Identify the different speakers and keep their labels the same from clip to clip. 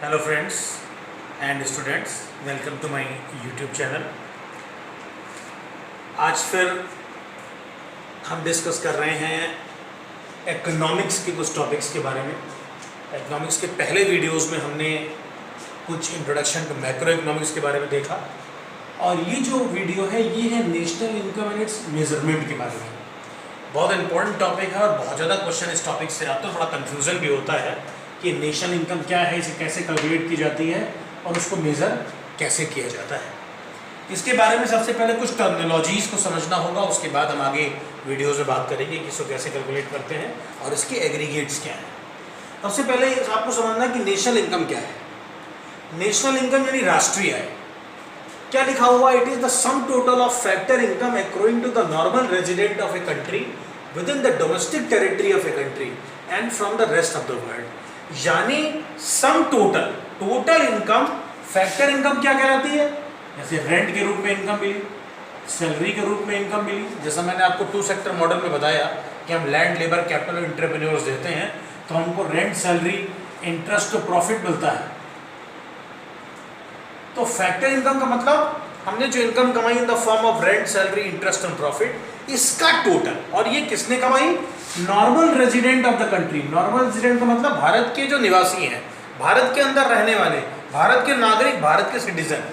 Speaker 1: Hello friends and students, welcome to my YouTube channel. आज फिर हम डिस्कस कर रहे हैं इकोनॉमिक्स के कुछ टॉपिक्स के बारे में। इकोनॉमिक्स के पहले वीडियोस में हमने कुछ इंट्रोडक्शन टू मैक्रो इकोनॉमिक्स के बारे में देखा, और ये जो वीडियो है ये है national income and it's measurement के बारे में। बहुत इंपॉर्टेंट टॉपिक है और बहुत ज़्यादा क्वेश्चन इस टॉपिक से आते हैं। थोड़ा कन्फ्यूज़न भी होता है कि नेशनल इनकम क्या है, इसे कैसे कैलकुलेट की जाती है और उसको मेज़र कैसे किया जाता है। इसके बारे में सबसे पहले कुछ टर्मिनोलॉजीज़ को समझना होगा, उसके बाद हम आगे वीडियोज़ में बात करेंगे कि इसको कैसे कैलकुलेट करते हैं और इसके एग्रीगेट्स क्या हैं। सबसे पहले आपको समझना है कि नेशनल इनकम क्या है। नेशनल इनकम यानी राष्ट्रीय आय। क्या लिखा हुआ? It is the sum total of factor income accruing to the normal resident of a country within the domestic territory of a country and from the rest of the world. यानी sum total income, factor income क्या कहलाती है? जैसे rent के रूप में income मिली, salary के रूप में इनकम मिली। जैसा मैंने आपको 2 सेक्टर मॉडल में बताया कि हम लैंड, लेबर, कैपिटल और एंटरप्रेन्योर्स देते हैं, तो हमको रेंट, सैलरी, इंटरेस्ट और प्रॉफिट मिलता है। तो फैक्टर इनकम का मतलब हमने जो इनकम कमाई in the form of rent, salary, interest and profit, इसका टोटल। और ये किसने कमाई? Normal resident of the country. Normal resident का मतलब भारत के जो निवासी हैं, भारत के अंदर रहने वाले, भारत के नागरिक, भारत के सिटीजन,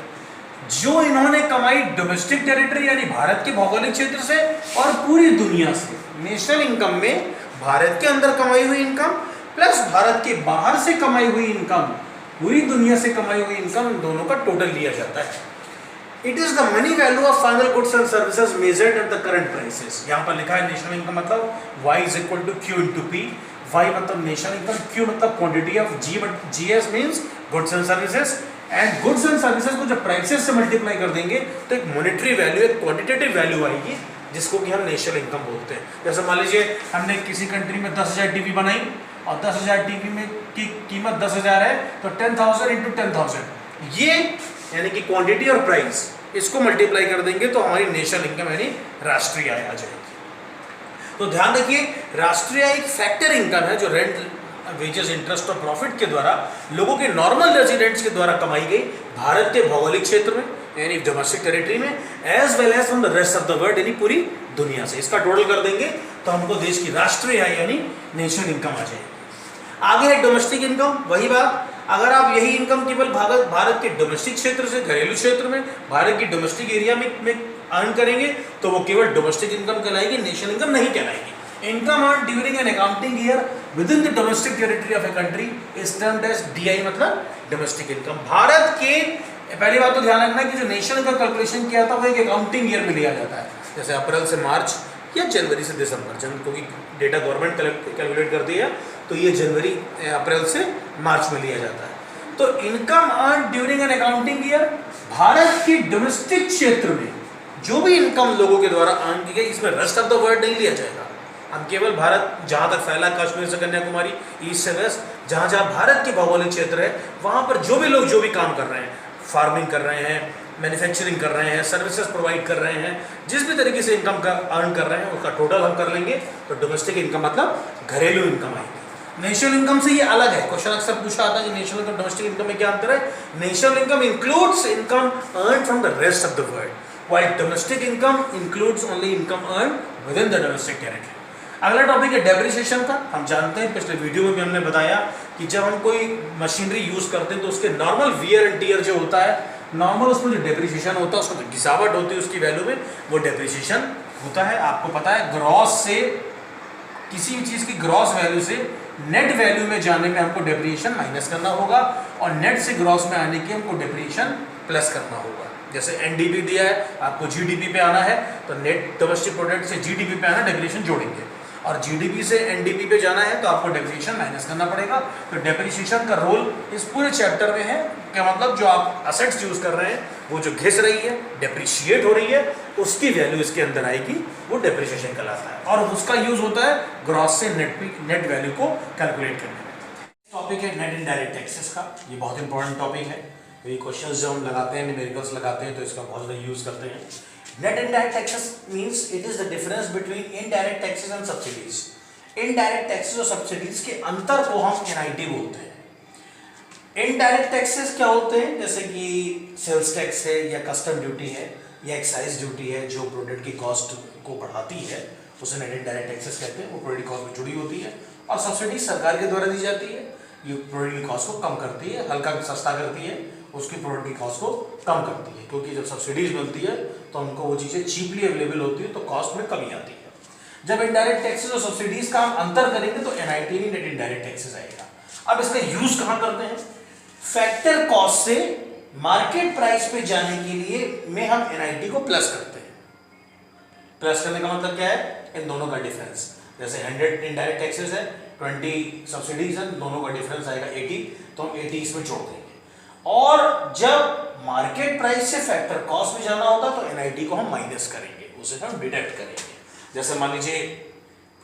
Speaker 1: जो इन्होंने कमाई डोमेस्टिक टेरिटरी यानी भारत के भौगोलिक क्षेत्र से और पूरी दुनिया से। नेशनल इनकम में भारत के अंदर कमाई हुई इनकम प्लस भारत के बाहर से कमाई हुई इनकम, पूरी दुनिया से कमाई हुई इनकम, इन दोनों का टोटल लिया जाता है। It is the money value of final goods and services measured at the current prices. यहाँ पर लिखा है नेशनल इनकम मतलब Y is equal to Q into P। Y मतलब नेशनल इनकम, Q मतलब quantity of, GS means goods and services. And goods and services को जब prices से मल्टीप्लाई कर देंगे तो एक मॉनेटरी वैल्यू, एक क्वांटिटेटिव वैल्यू आएगी, जिसको कि हम नेशनल इनकम बोलते हैं। जैसे मान लीजिए हमने किसी कंट्री में 10,000 टीवी बनाई और 10,000 टीवी में की कीमत 10,000 है, तो 10,000 इंटू 10,000, ये यानी कि क्वांटिटी और प्राइस, इसको मल्टीप्लाई कर देंगे तो हमारी नेशनल इनकम यानी राष्ट्रीय आय आ जाएगी। तो ध्यान रखिए, राष्ट्रीय आय एक फैक्टर इनकम है जो रेंट, वेजेस, इंटरेस्ट और प्रॉफिट के द्वारा लोगों के नॉर्मल रेजिडेंट्स के द्वारा कमाई गई भारत के भौगोलिक क्षेत्र में यानी डोमेस्टिक टेरिटरी में, as well as from the rest of the world यानी पूरी दुनिया से। इसका टोटल कर देंगे तो हमको देश की राष्ट्रीय आय यानी नेशनल इनकम आ जाएगी। आगे है डोमेस्टिक इनकम। वही बात, अगर आप यही इनकम केवल भारत के डोमेस्टिक क्षेत्र से, घरेलू क्षेत्र में, भारत की डोमेस्टिक एरिया में अर्न करेंगे तो वो केवल डोमेस्टिक इनकम कहलाएगी, नेशनल इनकम नहीं कहलाएगी। Income earn during an accounting year within the domestic territory of a country is termed as DI मतलब डोमेस्टिक इनकम। भारत के, पहली बात तो ध्यान रखना कि जो नेशनल का कैलकुलेशन किया था वो एक अकाउंटिंग ईयर में लिया जाता है, जैसे अप्रैल से मार्च या जनवरी से दिसंबर, क्योंकि डेटा गवर्नमेंट कैलकुलेट करती है तो ये जनवरी, अप्रैल से मार्च में लिया जाता है। तो income earn during an accounting year, Bharat के डोमेस्टिक क्षेत्र में जो भी इनकम लोगों के द्वारा अर्न की गई, इसमें रेस्ट ऑफ द वर्ल्ड नहीं लिया जाएगा। हम केवल भारत जहाँ तक फैला, कश्मीर से कन्याकुमारी, ईस्ट से वेस्ट, जहाँ जहाँ भारत के भौगोलिक क्षेत्र है, वहाँ पर जो भी लोग जो भी काम कर रहे हैं, फार्मिंग कर रहे हैं, मैन्युफैक्चरिंग कर रहे हैं, सर्विसेज प्रोवाइड कर रहे हैं, जिस भी तरीके से इनकम का अर्न कर रहे हैं उसका टोटल हम कर लेंगे तो डोमेस्टिक इनकम मतलब घरेलू इनकम आएगी। नेशनल इनकम से ये अलग है। क्वेश्चन अक्सर पूछा आता है कि नेशनल इनकम डोमेस्टिक इनकम में क्या अंतर है। National income includes income earn from the rest of the world, while domestic income includes only income earn with in the domestic territory. अगला टॉपिक है डेप्रिसिएशन का। हम जानते हैं, पिछले वीडियो में भी हमने बताया कि जब हम कोई मशीनरी यूज करते हैं तो उसके नॉर्मल वियर एंड टियर जो होता है, नॉर्मल उसमें जो डेप्रिसिएशन होता है, उसमें गिरावट होती है उसकी वैल्यू में, वो डेप्रिसिएशन होता है। आपको पता है ग्रॉस से, किसी भी चीज़ की ग्रॉस वैल्यू से नेट वैल्यू में जाने में हमको डेप्रिसिएशन माइनस करना होगा और नेट से ग्रॉस में आने की हमको डेप्रिसिएशन प्लस करना होगा। जैसे NDP दिया है, आपको GDP पे आना है तो नेट डोमेस्टिक प्रोडक्ट से GDP पे आना, डेप्रिसिएशन जोड़ेंगे, और GDP से NDP पे जाना है तो आपको डेप्रिसिएशन माइनस करना पड़ेगा। तो डेप्रिसिएशन का रोल इस पूरे चैप्टर में है। क्या मतलब, जो आप असेट्स यूज कर रहे हैं, वो जो घिस रही है, डेप्रिशिएट हो रही है, उसकी वैल्यू इसके अंदर आएगी, वो डेप्रिसिएशन कहलाता है, और उसका यूज होता है ग्रॉस से नेट वैल्यू को कैलकुलेट करने में। टॉपिक है नेट इनडायरेक्ट टैक्सेस का। ये बहुत इंपॉर्टेंट टॉपिक है। ये क्वेश्चन जो हम लगाते हैं, न्यूमेरिकल्स लगाते हैं, तो इसका बहुत ज़्यादा यूज करते हैं। Net indirect taxes means it is the difference between indirect taxes and subsidies. Indirect taxes और सब्सिडीज के अंतर को हम NIT बोलते हैं। इनडायरेक्ट टैक्सेस क्या होते हैं? जैसे कि सेल्स टैक्स है या कस्टम ड्यूटी है या एक्साइज ड्यूटी है, जो प्रोडक्ट की कॉस्ट को बढ़ाती है उसे नेट इनडायरेक्ट टैक्सेस कहते हैं। वो प्रोडक्ट की कॉस्ट में जुड़ी होती है। और सब्सिडी सरकार के द्वारा दी जाती है, ये प्रोडक्ट की कॉस्ट को कम करती है, हल्का सस्ता करती है, उसकी प्रोडक्ट की कॉस्ट को कम करती है। क्योंकि जब सब्सिडीज मिलती है तो हमको वो चीज़ें चीपली अवेलेबल होती है, तो कॉस्ट में कमी आती है। जब इनडायरेक्ट टैक्सेस और सब्सिडीज का हम अंतर करेंगे तो एनआईटी नेट इनडायरेक्ट टैक्सेस आएगा। अब इसका यूज कहाँ करते हैं? फैक्टर कॉस्ट से मार्केट प्राइस पे जाने के लिए में हम एनआईटी को प्लस करते हैं। प्लस करने का मतलब क्या है? इन दोनों का डिफरेंस। जैसे 100 इनडायरेक्ट टैक्सेस है, 20 सब्सिडीज है, दोनों का डिफरेंस आएगा 80, तो हम 80 इसमें जोड़ देंगे। और जब मार्केट प्राइस से फैक्टर कॉस्ट में जाना होता तो एनआईटी को हम माइनस करेंगे, उसे हम डिडक्ट करेंगे। जैसे मान लीजिए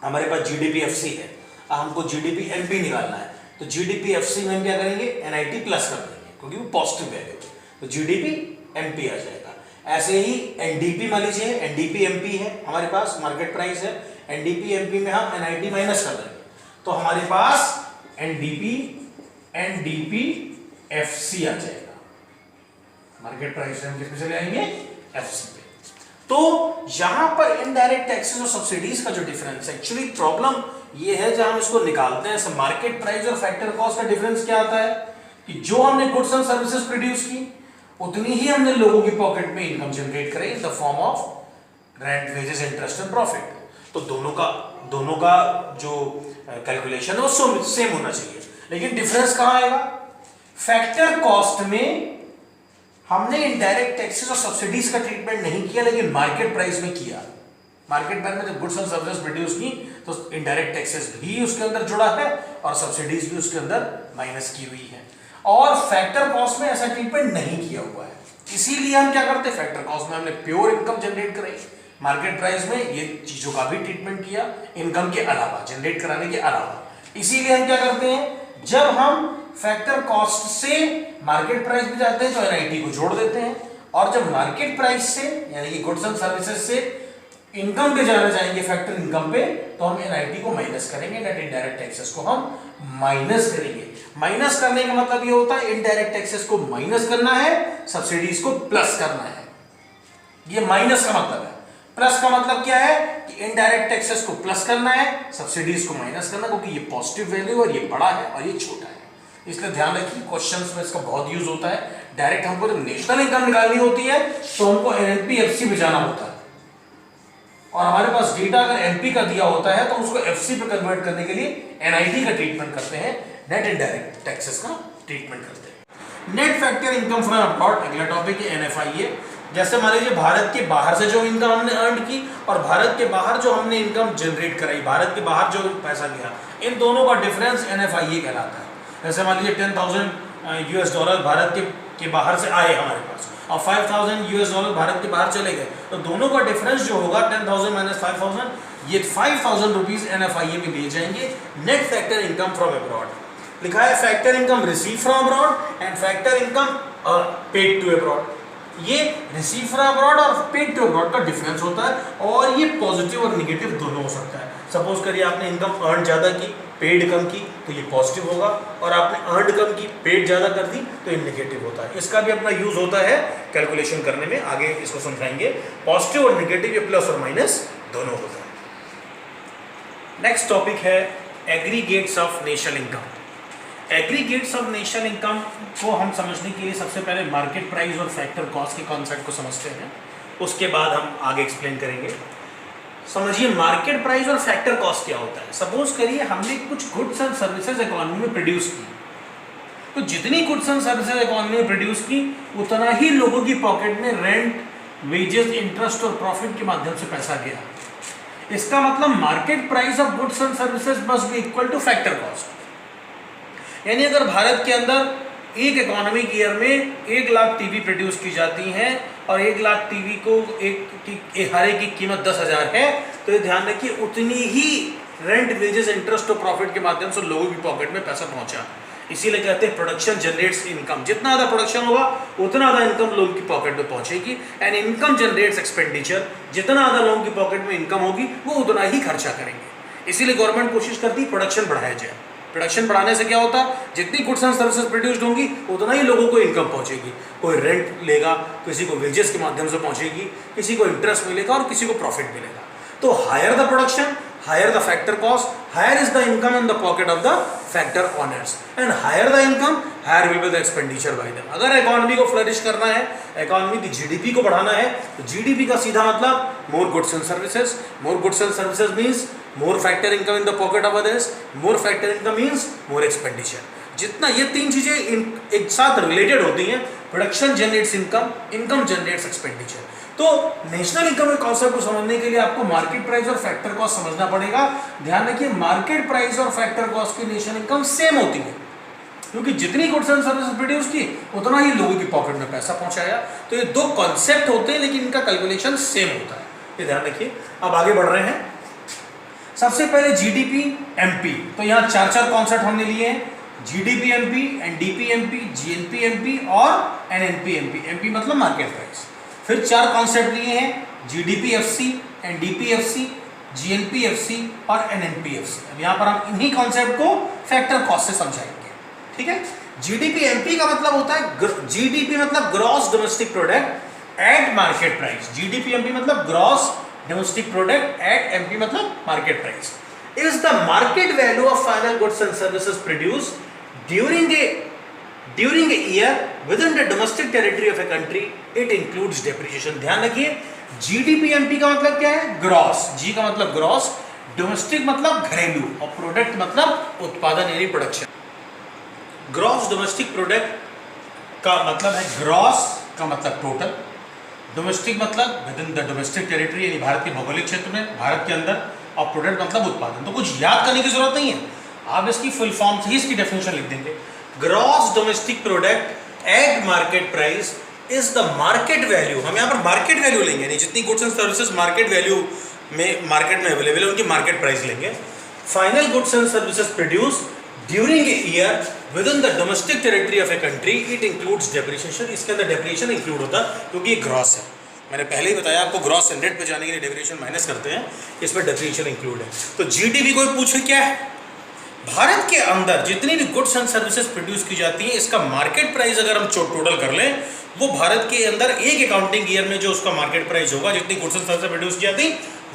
Speaker 1: हमारे पास जीडीपी एफसी है, हमको जीडीपी एमपी निकालना है, तो जीडीपी एफसी में हम क्या करेंगे? एनआईटी प्लस कर देंगे, क्योंकि वो पॉजिटिव वैल्यू है, तो जीडीपी एमपी आ जाएगा। ऐसे ही एनडीपी मान लीजिए, एनडीपी एमपी है हमारे पास, मार्केट प्राइस है, एनडीपी एमपी में हम एनआईटी माइनस कर देंगे, तो हमारे पास एनडीपी एफसी आ जाएगा। मार्केट प्राइस से हम किस पे चले आएंगे? एफसी पे। तो यहां पर इनडायरेक्ट टैक्सेस और सब्सिडीज का जो डिफरेंस है, एक्चुअली प्रॉब्लम ये है जब हम इसको निकालते हैं मार्केट प्राइस और फैक्टर कॉस्ट का डिफरेंस क्या आता है कि जो हमने गुड्स एंड सर्विसेज प्रोड्यूस की उतनी ही हमने लोगों की पॉकेट में इनकम जनरेट करी in the form of rent, wages, interest and profit. तो दोनों का जो कैलकुलेशन है वो सेम होना चाहिए, लेकिन डिफरेंस कहां आएगा? फैक्टर कॉस्ट में हमने इनडायरेक्ट टैक्सेस और सब्सिडीज का ट्रीटमेंट नहीं किया, लेकिन मार्केट प्राइस में किया। मार्केट प्राइस में जब गुड्स एंड सर्विसेज प्रोड्यूस की तो इनडायरेक्ट टैक्सेस भी उसके अंदर जुड़ा है और सब्सिडीज भी उसके अंदर माइनस की हुई है। और फैक्टर कॉस्ट में ऐसा ट्रीटमेंट नहीं किया हुआ है, इसीलिए हम क्या करते हैं? फैक्टर कॉस्ट में हमने प्योर इनकम जनरेट कराई, मार्केट प्राइस में ये चीजों का भी ट्रीटमेंट किया इनकम के अलावा, जनरेट कराने के अलावा। इसीलिए हम क्या करते हैं? जब हम फैक्टर कॉस्ट से मार्केट प्राइस पे जाते हैं तो एनआईटी को जोड़ देते हैं, और जब मार्केट प्राइस से यानी कि गुड्स एंड सर्विसेज से इनकम पे जाना चाहेंगे, फैक्टर इनकम पे, तो हम एनआईटी को माइनस करेंगे, नेट इनडायरेक्ट टैक्सेस को हम माइनस करेंगे। माइनस करने का मतलब ये होता है इनडायरेक्ट टैक्सेस को माइनस करना है, सब्सिडीज को प्लस करना है। ये माइनस का मतलब है। प्लस का मतलब क्या है कि इनडायरेक्ट टैक्सेस को प्लस करना है, सब्सिडीज को माइनस करना, क्योंकि ये पॉजिटिव वैल्यू और ये बड़ा है और ये छोटा है। इसलिए ध्यान रखिए, क्वेश्चंस में इसका बहुत यूज होता है। डायरेक्ट हमको जब नेशनल इनकम निकालनी होती है तो हमको एनएलपी एफसी पे जाना होता है, और हमारे पास डेटा अगर एमपी का दिया होता है तो उसको एफसी पे कन्वर्ट करने के लिए एनआईटी का ट्रीटमेंट करते हैं, नेट इनडायरेक्ट टैक्सेस का ट्रीटमेंट करते हैं। Net factor income from abroad, अगला टॉपिक है एनएफआईए। जैसे मान लीजिए भारत के बाहर से जो इनकम हमने अर्न की और भारत के बाहर जो हमने इनकम जनरेट कराई, भारत के बाहर जो पैसा गया, इन दोनों का डिफरेंस एनएफआईए कहलाता है। जैसे मान लीजिए $10,000 भारत के बाहर से आए हमारे पास और $5,000 भारत के बाहर चले गए, तो दोनों का डिफरेंस जो होगा 10,000 माइनस 5,000, ये 5,000 रुपीज एनएफआईए में लिए जाएंगे। Net factor income from abroad लिखा है, factor income receive from abroad and factor income paid to abroad. ये रिसीव फ्रॉम अब्रॉड और पेड टू अब्रॉड का डिफरेंस होता है, और ये पॉजिटिव और निगेटिव दोनों हो सकता है। सपोज करिए आपने इनकम अर्न ज्यादा की, पेड कम की, तो ये पॉजिटिव होगा, और आपने अर्न कम की, पेड ज्यादा कर दी, तो ये नेगेटिव होता है। इसका भी अपना यूज होता है कैलकुलेशन करने में, आगे इसको समझाएंगे। पॉजिटिव और नेगेटिव, ये प्लस और माइनस दोनों होता है। नेक्स्ट टॉपिक है aggregates of national income. Aggregates of national income को हम समझने के लिए सबसे पहले मार्केट प्राइस और फैक्टर कॉस्ट के कॉन्सेप्ट को समझते हैं, उसके बाद हम आगे एक्सप्लेन करेंगे। समझिए मार्केट प्राइस और फैक्टर कॉस्ट क्या होता है। सपोज करिए हमने कुछ गुड्स एंड सर्विसेज इकोनॉमी में प्रोड्यूस की, तो जितनी गुड्स एंड सर्विसेज इकोनॉमी में प्रोड्यूस की उतना ही लोगों की पॉकेट में रेंट, वेजेस, इंटरेस्ट और प्रॉफिट के माध्यम से पैसा गया। इसका मतलब market price of goods and services must be equal two factor cost. यानी अगर भारत के अंदर एक इकोनॉमिक ईयर में 1 लाख टीवी प्रोड्यूस की जाती हैं और 1 लाख टीवी को हर एक की कीमत 10,000 है, तो ये ध्यान रखिए उतनी ही रेंट, वेजेस, इंटरेस्ट और प्रॉफिट के माध्यम से लोगों की पॉकेट में पैसा पहुंचा। इसीलिए कहते हैं प्रोडक्शन जनरेट्स इनकम। जितना ज़्यादा प्रोडक्शन होगा उतना ज़्यादा इनकम लोगों की पॉकेट में पहुंचेगी, एंड इनकम जनरेट्स एक्सपेंडिचर। जितना ज़्यादा लोगों की पॉकेट में इनकम होगी वो उतना ही खर्चा करेंगे। इसीलिए गवर्नमेंट कोशिश करती है प्रोडक्शन बढ़ाया जाए। प्रोडक्शन बढ़ाने से क्या होता है, जितनी गुड्स एंड सर्विसेज प्रोड्यूस्ड होंगी उतना ही लोगों को इनकम पहुंचेगी। कोई रेंट लेगा, किसी को वेजेस के माध्यम से पहुंचेगी, किसी को इंटरेस्ट मिलेगा और किसी को प्रॉफिट मिलेगा। तो higher the production, higher the factor cost, higher is the income in the pocket of the factor owners, and higher the income, higher will be the expenditure by them। अगर economy को flourish करना है, economy की GDP को बढ़ाना है, तो GDP का सीधा मतलब more goods and services. More goods and services means more factor income in the pocket of others, more factor income means more expenditure. जितना ये तीन चीजें एक साथ रिलेटेड होती हैं, production generates income, income generates expenditure. तो नेशनल इनकम के कॉन्सेप्ट को समझने के लिए आपको मार्केट प्राइस और फैक्टर कॉस्ट समझना पड़ेगा। ध्यान रखिए, मार्केट प्राइस और फैक्टर कॉस्ट की नेशनल इनकम सेम होती है, क्योंकि जितनी गुड्स एंड सर्विसेज प्रोड्यूस की उतना ही लोगों की पॉकेट में पैसा पहुंचाया। तो ये दो कॉन्सेप्ट होते हैं, लेकिन इनका कैलकुलेशन सेम होता है, ये ध्यान रखिए। अब आगे बढ़ रहे हैं। सबसे पहले जीडीपी एमपी, तो यहाँ चार चार कॉन्सेप्ट हमने लिए हैं, GDP MP, NDP MP, GNP MP और एनएनपी एमपी। एमपी मतलब मार्केट प्राइस। फिर चार कॉन्सेप्ट लिए हैं, जीडीपीएफसी, एनडीपीएफसी, जीएनपीएफसी और एनएनपीएफसी। अब यहाँ पर हम इन्हीं कॉन्सेप्ट को फैक्टर कॉस्ट से समझाएंगे, ठीक है। जीडीपी का मतलब होता है, जीडीपी मतलब gross domestic product at market price. GDP मतलब gross domestic product at MP मतलब market price is the market value of final goods and services produced during a year within the domestic territory of a country. It includes depreciation. ध्यान रखिए, GDP MP का मतलब क्या है, gross. जी का मतलब gross, domestic मतलब घरेलू और प्रोडक्ट मतलब उत्पादन यानी प्रोडक्शन। ग्रॉस डोमेस्टिक प्रोडक्ट का मतलब है, ग्रॉस का मतलब टोटल, डोमेस्टिक मतलब with in the domestic territory यानी भारत के भौगोलिक क्षेत्र में, भारत के अंदर, और प्रोडक्ट मतलब उत्पादन। तो कुछ याद करने की जरूरत नहीं है, आप इसकी फुल फॉर्म से ही इसकी डेफिनेशन लिख देंगे। Gross domestic product at market price is the market value. हम यहाँ पर मार्केट वैल्यू लेंगे, यानी जितनी goods and services market value में मार्केट में अवेलेबल है उनकी मार्केट प्राइस लेंगे। Final goods and services produce during a year within the domestic territory of a country. It includes depreciation. इसके अंदर डेप्रिसिएशन इंक्लूड होता है क्योंकि ये ग्रॉस है। मैंने पहले ही बताया आपको, ग्रॉस से नेट पे जाने के लिए डेप्रिसिएशन माइनस करते हैं, इसमें डेप्रिसिएशन इंक्लूड है। तो जीडीपी कोई पूछे क्या है, भारत के अंदर जितनी भी गुड्स एंड सर्विसेज प्रोड्यूस की जाती है इसका मार्केट प्राइस अगर हम टोटल कर लें, वो भारत के अंदर एक अकाउंटिंग ईयर में जो उसका मार्केट प्राइस होगा, जितनी गुड्स एंड सर्विसेज प्रोड्यूस की जाती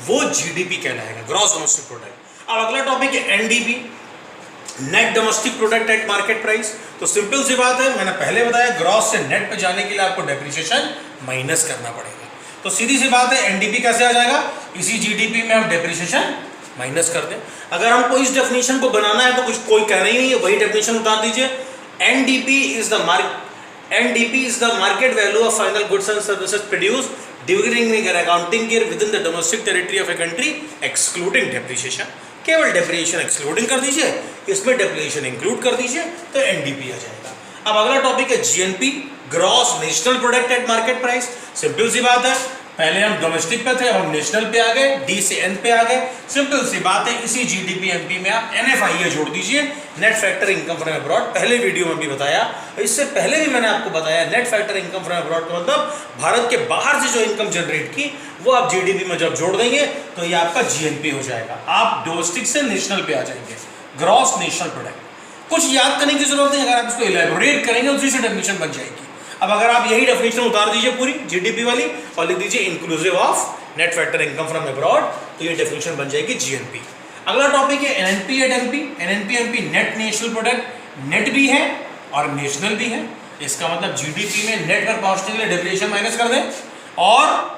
Speaker 1: वो जीडीपी कहलाएगा, ग्रॉस डोमेस्टिक प्रोडक्ट। अब अगला टॉपिक है NDP, net domestic product at market price. तो सिंपल सी बात है, मैंने पहले बताया ग्रॉस से नेट पे जाने के लिए आपको डेप्रिसिएशन माइनस करना पड़ेगा। तो सीधी सी बात है, एनडीपी कैसे आ जाएगा, इसी जीडीपी में हम डेप्रिसिएशन माइनस कर दें। अगर हमको इस डेफिनेशन को बनाना है तो कुछ कोई कहना ही नहीं है, वही डेफिनेशन उतार दीजिए। NDP is the market value of final goods and services produce during an accounting year within the domestic territory of a country excluding depreciation. केवल डेप्रिसिएशन एक्सक्लूडिंग कर दीजिए, इसमें डेप्रिसिएशन इंक्लूड कर दीजिए, तो एनडीपी आ जाएगा। अब अगला टॉपिक है GNP, gross national product at market price. Simple सी बात है, पहले हम डोमेस्टिक पे थे, अब हम नेशनल पे आ गए, डी से एन पे आ गए। सिंपल सी बात है, इसी जीडीपी एमपी में आप एनएफआईए जोड़ दीजिए, net factor income from abroad. पहले वीडियो में भी बताया, इससे पहले भी मैंने आपको बताया, net factor income from abroad का मतलब भारत के बाहर से जो इनकम जनरेट की वो आप जीडीपी में जब जोड़ देंगे तो ये आपका जीएनपी हो जाएगा। आप डोमेस्टिक से नेशनल पे आ जाएंगे, ग्रॉस नेशनल प्रोडक्ट। कुछ याद करने की जरूरत नहीं, अगर आप इसको इलेबोरेट करेंगे उसी से डेफिनेशन बन जाएगी। अब अगर आप यही डेफिनेशन उतार दीजिए पूरी जीडीपी वाली और लिख दीजिए inclusive of net factor income from abroad, तो ये डेफिनेशन बन जाएगी जीएनपी। अगला टॉपिक है NNP at MP. NNP MP net national product, net भी है और नेशनल भी है। इसका मतलब जीडीपी में नेट पर पहुंचने के लिए डेप्रिसिएशन माइनस कर दें और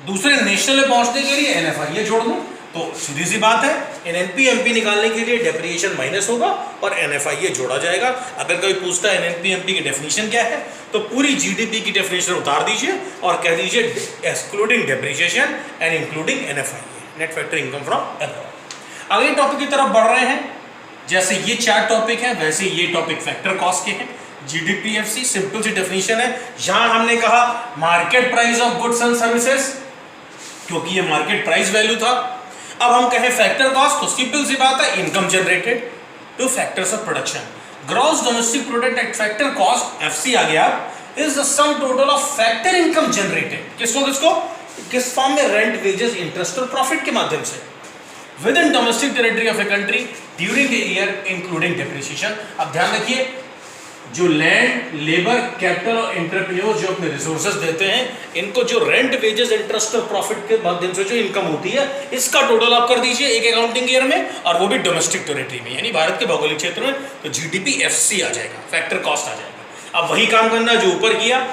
Speaker 1: दूसरे नेशनल में पहुंचने के लिए एनएफआईए जोड़ दें, तो सीधी सी बात है, एनएनपी एमपी निकालने के लिए डेप्रिसिएशन माइनस होगा और एनएफआईए जोड़ा जाएगा। अगर कोई पूछता है एनएनपी एमपी की डेफिनेशन क्या है, तो पूरी जीडीपी की डेफिनेशन उतार दीजिए और कह दीजिए excluding depreciation and including NFIA, net factor income from abroad. अगले टॉपिक की तरफ बढ़ रहे हैं। जैसे ये चार टॉपिक है वैसे ये टॉपिक फैक्टर कॉस्ट के हैं। जीडीपीएफसी सिंपल सी डेफिनेशन है, यहां हमने कहा market price of goods and services, क्योंकि ये मार्केट प्राइस वैल्यू था। अब हम कहें फैक्टर कॉस्ट, तो सिंपल सी बात है, income generated to factors of production. Gross domestic product at factor cost, FC आ गया, is the sum total of factor income generated. किसको किस फॉर्म में, रेंट, वेजेस, इंटरेस्ट और प्रॉफिट के माध्यम से। Within domestic territory of a country during a year including depreciation. अब ध्यान रखिए, जो लैंड, लेबर, कैपिटल और एंटरप्रेन्योर जो अपने रिसोर्सेज देते हैं, इनको जो रेंट, वेजेस, इंटरेस्ट और प्रॉफिट के माध्यम से जो इनकम होती है, इसका टोटल आप कर दीजिए एक अकाउंटिंग ईयर में, और वो भी डोमेस्टिक टेरिटरी में, यानी भारत के भौगोलिक क्षेत्र में। तो जीडीपी एफसी आ जाएगा, फैक्टर कॉस्ट आ जाएगा। अब वही काम करना जो ऊपर किया,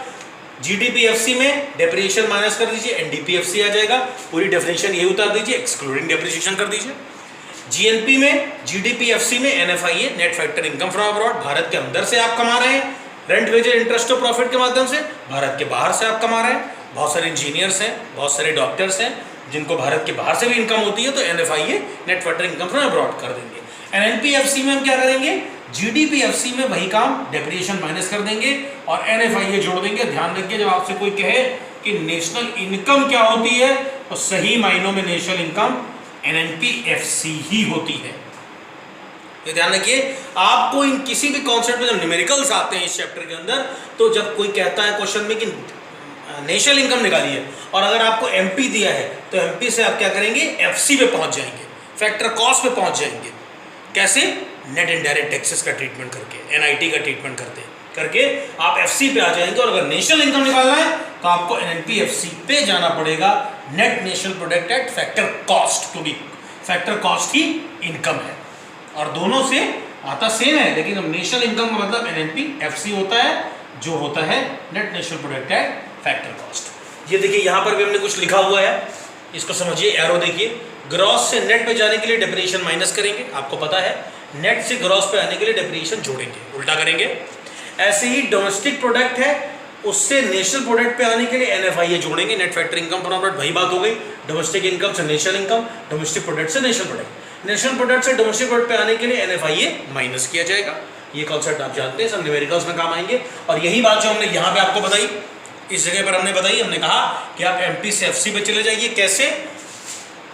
Speaker 1: जीडीपी एफसी में डेप्रिसिएशन माइनस कर दीजिए, एनडीपी एफसी आ जाएगा, पूरी डेफिनेशन यही उतार दीजिए, एक्सक्लूडिंग डेप्रिसिएशन कर दीजिए। जीएनपी में, जीडीपी-एफसी में NFIA, net factor income from abroad, Bharat के अंदर से आप कमा रहे हैं रेंट, वेजेस, इंटरेस्ट और प्रॉफिट के माध्यम से, भारत के बाहर से आप कमा रहे हैं। बहुत सारे इंजीनियर्स हैं, बहुत सारे डॉक्टर्स हैं जिनको भारत के बाहर से भी इनकम होती है, तो NFIA, net factor income from abroad कर देंगे। एनएनपीएफसी में हम क्या करेंगे, जीडीपी-एफसी में वही काम, डेप्रिसिएशन माइनस कर देंगे और एनएफआईए जोड़ देंगे। ध्यान रखिए, जब आपसे कोई कहे कि नेशनल इनकम क्या होती है, तो सही मायनों में नेशनल इनकम एनएनपीएफसी ही होती है। ये ध्यान रखिए, आपको इन किसी भी कॉन्सेप्ट में जब न्यूमेरिकल्स आते हैं इस चैप्टर के अंदर, तो जब कोई कहता है क्वेश्चन में कि नेशनल इनकम निकालिए, और अगर आपको एमपी दिया है, तो एमपी से आप क्या करेंगे, एफसी पे पहुंच जाएंगे, फैक्टर कॉस्ट पे पहुंच जाएंगे। कैसे? नेट इनडायरेक्ट टैक्सेस का ट्रीटमेंट करके, एनआईटी का ट्रीटमेंट करके आप एफसी पे आ जाएंगे। और अगर नेशनल इनकम निकालना है तो आपको एनएनपीएफसी पे जाना पड़ेगा, net national product at factor cost, क्योंकि फैक्टर कॉस्ट ही इनकम है और दोनों से आता सेम है, लेकिन अब नेशनल इनकम का मतलब एनएनपीएफसी होता है, जो होता है net national product at factor cost. ये देखिए, यहां पर भी हमने कुछ लिखा हुआ है, इसको समझिए, एरो देखिए। ग्रॉस से नेट पे जाने के लिए डेप्रिसिएशन माइनस करेंगे, आपको पता है। नेट से ग्रॉस पे आने के लिए डेप्रिसिएशन जोड़ेंगे, उल्टा करेंगे। ऐसे ही डोमेस्टिक प्रोडक्ट है, उससे नेशनल प्रोडक्ट पे आने के लिए एनएफआईए जोड़ेंगे, net factor income from abroad. वही बात हो गई, डोमेस्टिक इनकम से नेशनल इनकम, डोमेस्टिक प्रोडक्ट से नेशनल प्रोडक्ट, नेशनल प्रोडक्ट से डोमेस्टिक प्रोडक्ट पे आने के लिए एनएफआईए माइनस किया जाएगा। ये कॉन्सेप्ट आप जानते हैं, सब न्यूमेरिकल्स में काम आएंगे। और यही बात जो हमने यहाँ पे आपको बताई, इस जगह पर हमने बताई, हमने कहा कि आप एमपी से एफसी पे चले जाइए। कैसे?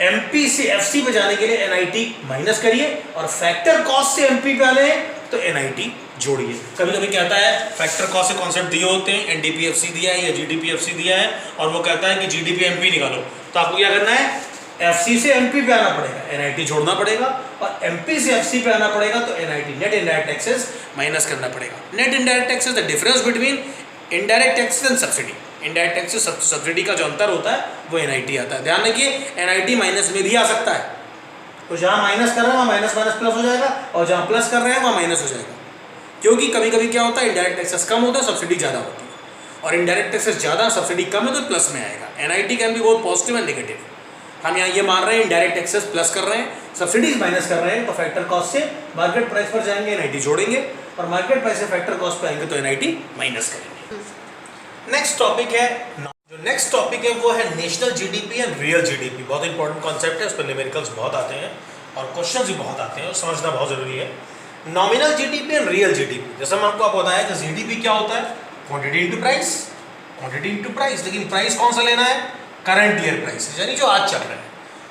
Speaker 1: एमपी से एफसी पे जाने के लिए एनआईटी माइनस करिए, और फैक्टर कॉस्ट से एमपी पे आने तो एनआईटी जोड़िए। कभी कभी कहता है फैक्टर कॉस्ट से कॉन्सेप्ट दिए होते हैं, एनडीपीएफसी दिया है या जीडीपीएफसी दिया है, और वो कहता है कि जीडीपी एमपी निकालो, तो आपको क्या करना है, एफसी से एमपी पे आना पड़ेगा, एनआईटी जोड़ना पड़ेगा, और एमपी से एफसी पे आना पड़ेगा तो NIT, net indirect taxes, minus करना पड़ेगा। Net indirect taxes, the difference between indirect taxes and subsidy. Indirect taxes subsidy का जो अंतर होता है वो एनआईटी आता है। ध्यान रखिए, एनआईटी माइनस में भी आ सकता है, तो जहां माइनस कर रहे हैं वहां माइनस माइनस प्लस हो जाएगा, और जहां प्लस कर रहे हैं वहां माइनस हो जाएगा। क्योंकि कभी कभी क्या होता है, इनडायरेक्ट टैक्सेस कम होता है, सब्सिडी ज़्यादा होती है, और इनडायरेक्ट टैक्सेस ज़्यादा, सब्सिडी कम है, तो प्लस में आएगा। NIT can be both positive and negative. हम यहाँ ये मान रहे हैं इनडायरेक्ट टैक्सेस प्लस कर रहे हैं, सब्सिडीज माइनस कर रहे हैं, तो फैक्टर कॉस्ट से मार्केट प्राइस पर जाएंगे, एनआईटी जोड़ेंगे, और मार्केट प्राइस से फैक्टर कॉस्ट पे आएंगे तो एनआईटी माइनस करेंगे। नेक्स्ट टॉपिक है, जो नेक्स्ट टॉपिक है वो है national GDP and real GDP. बहुत इंपॉर्टेंट कॉन्सेप्ट है, उस पर न्यूमेरिकल्स बहुत आते हैं और क्वेश्चंस भी बहुत आते हैं, और समझना बहुत जरूरी है। Nominal GDP and real GDP, जैसा मैं आपको बताया कि जीडीपी क्या होता है, quantity into price, quantity into price. लेकिन प्राइस कौन सा लेना है, करंट ईयर प्राइस, यानी जो आज चल रहा है।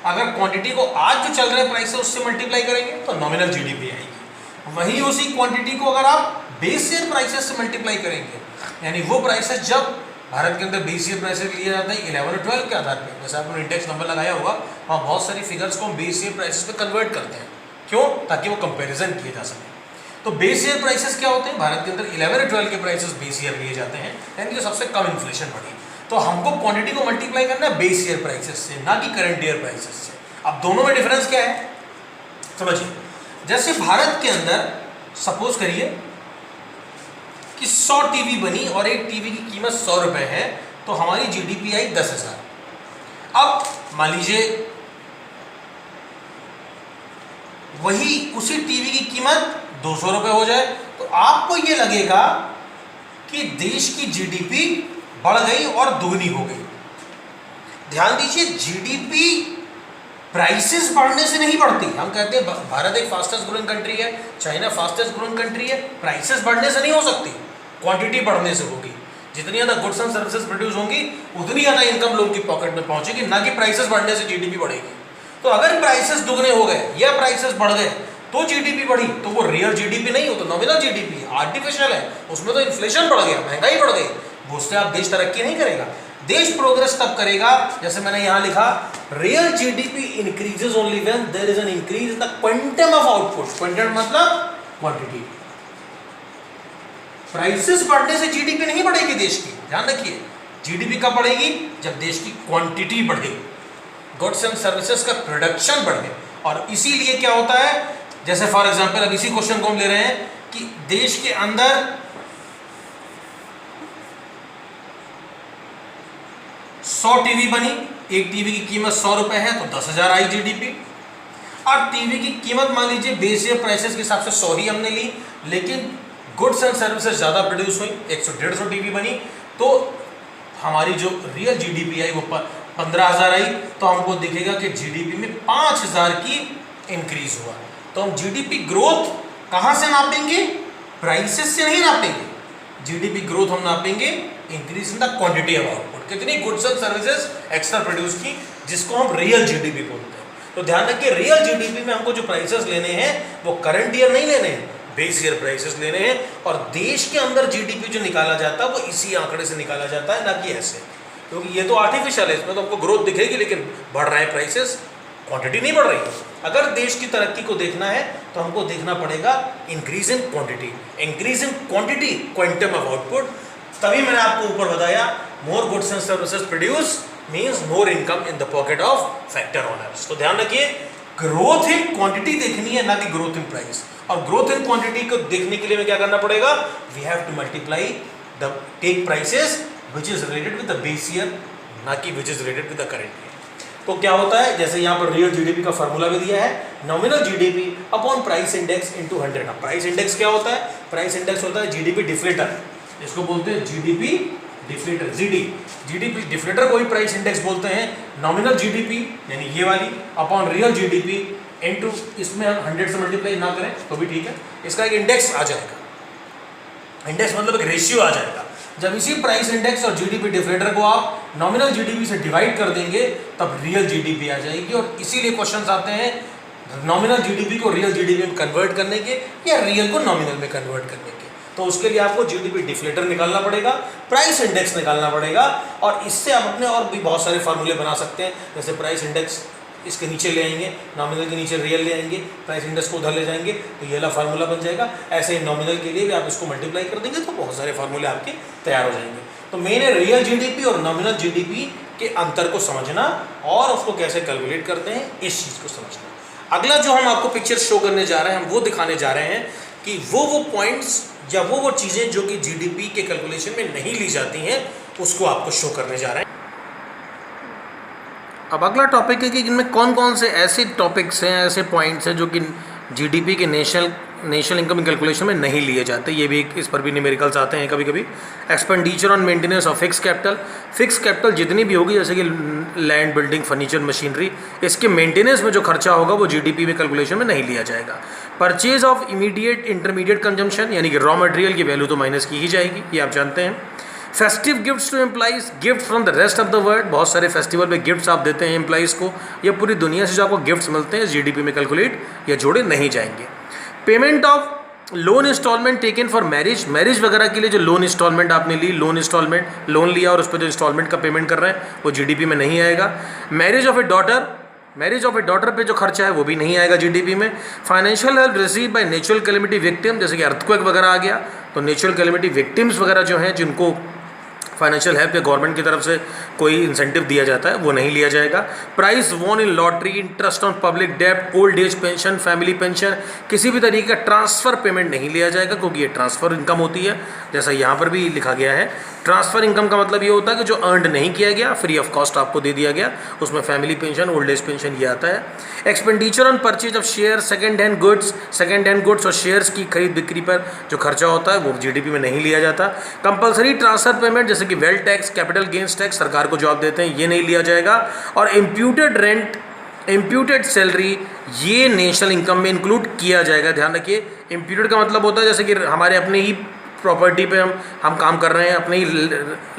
Speaker 1: अगर क्वांटिटी को आज जो चल रहा है प्राइस से उससे मल्टीप्लाई करेंगे तो नॉमिनल जीडीपी आएगी। वहीं उसी क्वांटिटी को अगर आप बेस ईयर प्राइसेस से मल्टीप्लाई करेंगे, यानी वो प्राइसेस जब भारत के अंदर बेस ईयर प्राइसेस लिए जाते हैं 11 और 12 के आधार पर, जैसे आपने इंडेक्स नंबर लगाया होगा, वहाँ बहुत सारी फिगर्स को हम बेस ईयर प्राइसेस पे कन्वर्ट करते हैं। क्यों? ताकि वो कंपैरिजन किए जा सके। तो बेस ईयर प्राइसेस क्या होते हैं, भारत के अंदर 11 और 12 के प्राइसेस बेस ईयर लिए जाते हैं, यानी कि सबसे कम इन्फ्लेशन बढ़ी। तो हमको क्वांटिटी को मल्टीप्लाई करना है बेस ईयर प्राइसेस से, ना कि करंट ईयर प्राइसेस से। अब दोनों में डिफरेंस क्या है समझिए। जैसे भारत के अंदर सपोज करिए कि 100 टीवी बनी और एक टीवी की कीमत 100 रुपए है, तो हमारी जीडीपी आई 10,000। अब मान लीजिए वही उसी टीवी की कीमत 200 रुपए हो जाए, तो आपको ये लगेगा कि देश की जीडीपी बढ़ गई और दुगनी हो गई। ध्यान दीजिए, जीडीपी प्राइसेस बढ़ने से नहीं बढ़ती। हम कहते हैं भारत एक फास्टेस्ट ग्रोइंग कंट्री है, चाइना फास्टेस्ट ग्रोइंग कंट्री है, प्राइसेस बढ़ने से नहीं हो सकती, क्वांटिटी बढ़ने से होगी। जितनी ज़्यादा गुड्स एंड सर्विसेज प्रोड्यूस होंगी उतनी ज़्यादा इनकम लोगों की पॉकेट में पहुंचेगी, ना कि प्राइसेस बढ़ने से जीडीपी बढ़ेगी। तो अगर प्राइसेस दुगने हो गए या प्राइसेस बढ़ गए तो जीडीपी बढ़ी, तो वो रियल जीडीपी नहीं हो, तो नॉमिनल जीडीपी आर्टिफिशियल है, उसमें तो इन्फ्लेशन बढ़ गया, महंगाई बढ़ गई, वो उससे आप देश तरक्की नहीं करेगा। देश प्रोग्रेस तब करेगा, जैसे मैंने यहां लिखा, real GDP increases only when there is an increase in the quantum of output. Quantum मतलब क्वांटिटी। प्राइसेस बढ़ने से जीडीपी नहीं बढ़ेगी देश की, ध्यान रखिए। जीडीपी कब बढ़ेगी? जब देश की क्वांटिटी बढ़ेगी, गुड्स एंड सर्विसेज का प्रोडक्शन बढ़े। और इसीलिए क्या होता है, जैसे फॉर एग्जांपल अब इसी क्वेश्चन को हम ले रहे हैं कि देश के अंदर 100 टीवी बनी, एक टीवी की कीमत 100 रुपए है तो 10,000 आई जीडीपी। और टीवी की कीमत मान लीजिए बेस ईयर प्राइसेस के हिसाब से 100 ही हमने ली, लेकिन गुड्स एंड सर्विसेज ज़्यादा प्रोड्यूस हुई, 100-150 टीवी बनी, तो हमारी जो रियल जीडीपी आई वो 15,000 आई। तो हमको दिखेगा कि जीडीपी में 5,000 की इंक्रीज हुआ। तो हम जीडीपी ग्रोथ कहाँ से नापेंगे? प्राइसेस से नहीं नापेंगे। जीडीपी ग्रोथ हम नापेंगे increase in the quantity of output, कितनी goods and services extra produce की, जिसको हम रियल जीडीपी बोलते हैं। तो ध्यान रखिए, रियल जीडीपी में हमको जो प्राइसेस लेने हैं वो करंट ईयर नहीं लेने हैं, बेस ईयर प्राइसेस लेने हैं। और देश के अंदर जीडीपी जो निकाला जाता है वो इसी आंकड़े से निकाला जाता है, ना कि ऐसे, क्योंकि ये तो आर्टिफिशियल है, इसमें तो हमको ग्रोथ दिखेगी लेकिन बढ़ रहा है प्राइसेस, क्वांटिटी नहीं बढ़ रही है। अगर देश की तरक्की को देखना है तो हमको देखना पड़ेगा increase in quantity, increase in quantity, quantum of output. तभी मैंने आपको ऊपर बताया, more goods and services produce means more income in the pocket of factor owners. तो ध्यान रखिए, ग्रोथ इन क्वांटिटी देखनी है, ना कि ग्रोथ इन प्राइस। और ग्रोथ इन क्वांटिटी को देखने के लिए हमें क्या करना पड़ेगा? We have to multiply the take prices which is related with the base year, ना कि which is related with the current year. तो क्या होता है, जैसे यहाँ पर रियल जीडीपी का फार्मूला भी दिया है, nominal GDP upon price index into 100। Price index क्या होता है? प्राइस इंडेक्स होता है जीडीपी डिफ्लेटर, इसको बोलते हैं GDP deflator, GD. GDP deflator को ही प्राइस इंडेक्स बोलते हैं। नॉमिनल जीडीपी यानी ये वाली अपॉन रियल जीडीपी इनटू, इसमें हम 100 से मल्टीप्लाई ना करें तो भी ठीक है, इसका एक इंडेक्स आ जाएगा। इंडेक्स मतलब एक रेशियो आ जाएगा। जब इसी प्राइस इंडेक्स और जीडीपी डिफ्लेटर को आप नॉमिनल जीडीपी से डिवाइड कर देंगे तब रियल जीडीपी आ जाएगी। और इसीलिए क्वेश्चंस आते हैं नॉमिनल जीडीपी को रियल जीडीपी में कन्वर्ट करने के या रियल को नॉमिनल में कन्वर्ट करने के। तो उसके लिए आपको जीडीपी डिफ्लेटर निकालना पड़ेगा, प्राइस इंडेक्स निकालना पड़ेगा, और इससे आप अपने और भी बहुत सारे फार्मूले बना सकते हैं। जैसे प्राइस इंडेक्स इसके नीचे ले आएंगे, नॉमिनल के नीचे रियल ले आएंगे, प्राइस इंडेक्स को उधर ले जाएंगे, तो ये वाला फार्मूला बन जाएगा। ऐसे ही नॉमिनल के लिए भी आप इसको मल्टीप्लाई कर देंगे तो बहुत सारे फार्मूले आपके तैयार हो जाएंगे। तो मेन है रियल जीडीपी और नॉमिनल जीडीपी के अंतर को समझना और उसको कैसे कैलकुलेट करते हैं, इस चीज़ को समझना। अगला जो हम आपको पिक्चर शो करने जा रहे हैं, हम वो दिखाने जा रहे हैं कि वो पॉइंट्स या वो चीज़ें जो कि जीडीपी के कैलकुलेशन में नहीं ली जाती हैं, उसको आपको शो करने जा रहे हैं। अब अगला टॉपिक है कि इनमें कौन कौन से ऐसे टॉपिक्स हैं, ऐसे पॉइंट्स हैं जो कि जीडीपी के नेशनल इनकम कैलकुलेशन में नहीं लिए जाते। ये भी इस पर भी न्यूमेरिकल्स आते हैं कभी कभी। Expenditure on maintenance of fix capital, fix capital जितनी भी होगी, जैसे कि लैंड, बिल्डिंग, फर्नीचर, मशीनरी, इसके मेंटेनेंस में जो खर्चा होगा वो जीडीपी में कैलकुलेशन में नहीं लिया जाएगा। Purchase of immediate intermediate consumption यानी कि रॉ मटेरियल की वैल्यू तो माइनस की ही जाएगी, ये आप जानते हैं। Festive gifts to employees, gift from the rest of the world, बहुत सारे फेस्टिवल पे गिफ्ट्स आप देते हैं एम्प्लॉइज़ को, या पूरी दुनिया से जो आपको गिफ्ट्स मिलते हैं जीडीपी में कैलकुलेट या जोड़े नहीं जाएंगे। Payment of loan instalment taken for marriage, marriage वगैरह के लिए जो लोन इंस्टॉलमेंट आपने ली, लोन लिया और उस पर जो इंस्टॉलमेंट का पेमेंट कर रहे हैं वो जीडीपी में नहीं आएगा। मैरिज ऑफ ए डॉटर पे जो खर्चा है वो भी नहीं आएगा जीडीपी में। Financial help receive by natural calamity victim, जैसे कि अर्थक्वेक वगैरह आ गया, तो नेचुरल कैलेमिटी विक्टिम्स वगैरह जो हैं जिनको फाइनेंशियल हेल्प या गवर्नमेंट की तरफ से कोई इंसेंटिव दिया जाता है वो नहीं लिया जाएगा। Prize won in lottery, interest on public डेब्ट, old age pension, family pension, किसी भी तरीके का ट्रांसफ़र पेमेंट नहीं लिया जाएगा क्योंकि ये ट्रांसफ़र इनकम होती है, जैसा यहाँ पर भी लिखा गया है। ट्रांसफ़र इनकम का मतलब ये होता है कि जो अर्न नहीं किया गया, फ्री ऑफ कॉस्ट आपको दे दिया गया, उसमें family pension, old age pension ये आता है। Expenditure on purchase of share, second hand goods और शेयर्स की खरीद बिक्री पर जो खर्चा होता है वो जीडीपी में नहीं लिया जाता। कंपलसरी ट्रांसफर पेमेंट जैसे कि wealth tax, capital gains tax सरकार को जो आप देते हैं ये नहीं लिया जाएगा। और इम्प्यूटेड रेंट, इम्प्यूटेड सैलरी, ये नेशनल इनकम में इंक्लूड किया जाएगा। ध्यान रखिए, इम्प्यूटेड का मतलब होता है जैसे कि हमारे अपने ही प्रॉपर्टी पे हम काम कर रहे हैं, अपनी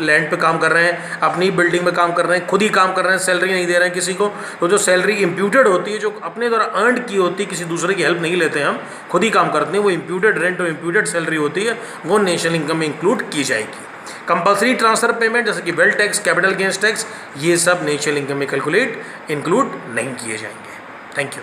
Speaker 1: लैंड पे काम कर रहे हैं, अपनी बिल्डिंग में काम कर रहे हैं, खुद ही काम कर रहे हैं, सैलरी नहीं दे रहे हैं किसी को, तो जो सैलरी इम्प्यूटेड होती है, जो अपने द्वारा अर्न की होती है, किसी दूसरे की हेल्प नहीं लेते हैं, हम खुद ही काम करते हैं, वो इम्प्यूटेड रेंट और इम्प्यूटेड सैलरी होती है, वो नेशनल इनकम में इंक्लूड की जाएगी। कंपल्सरी ट्रांसफर पेमेंट जैसे कि wealth tax, capital gains tax, ये सब नेचुरल इनकम में कैलकुलेट इंक्लूड नहीं किए जाएंगे। Thank you.